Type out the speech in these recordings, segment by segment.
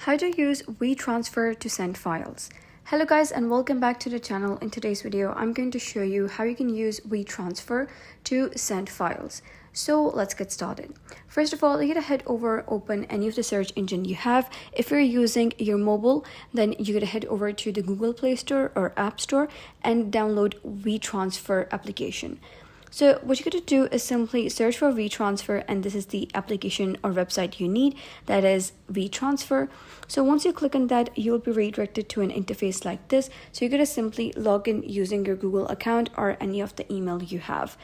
How to use Wetransfer to send files. Hello guys, and welcome back to the channel. In today's video, I'm going to show you how you can use Wetransfer to send files. So let's get started. First of all, you're gonna head over, open any of the search engine you have. If you're using your mobile, then you're gonna head over to the Google Play Store or App Store and download Wetransfer application. So what you're going to do is simply search for Wetransfer, and this is the application or website you need, that is Wetransfer. So once you click on that, you'll be redirected to an interface like this. So you're going to simply log in using your Google account or any of the email you have.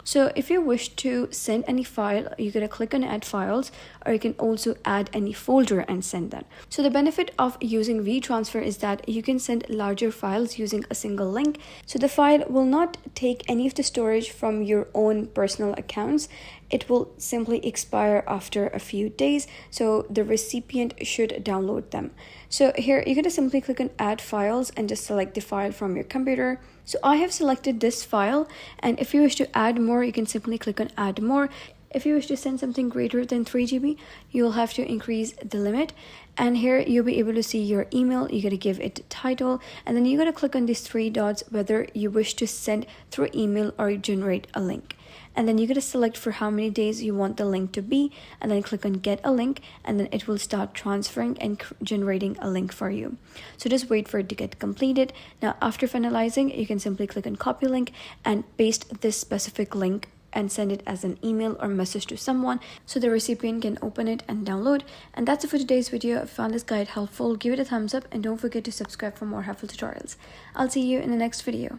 So if you wish to send any file, you're going to click on add files, or you can also add any folder and send that. So the benefit of using Wetransfer is that you can send larger files using a single link. So the file will not take any of the storage from your own personal accounts. It will simply expire after a few days, so the recipient should download them. So here you're going to simply click on add files and just select the file from your computer. So I have selected this file, and if you wish to add more, you can simply click on add more. If you wish to send something greater than 3 GB, you'll have to increase the limit. And here you'll be able to see your email. You're going to give it title, and then you're going to click on these 3 dots whether you wish to send through email or generate a link. And then you're going to select for how many days you want the link to be, and then click on get a link, and then it will start transferring and generating a link for you. So just wait for it to get completed. Now after finalizing, you can simply click on copy link and paste this specific link and send it as an email or message to someone so the recipient can open it and download. And that's it for today's video. If you found this guide helpful, give it a thumbs up and don't forget to subscribe for more helpful tutorials. I'll see you in the next video.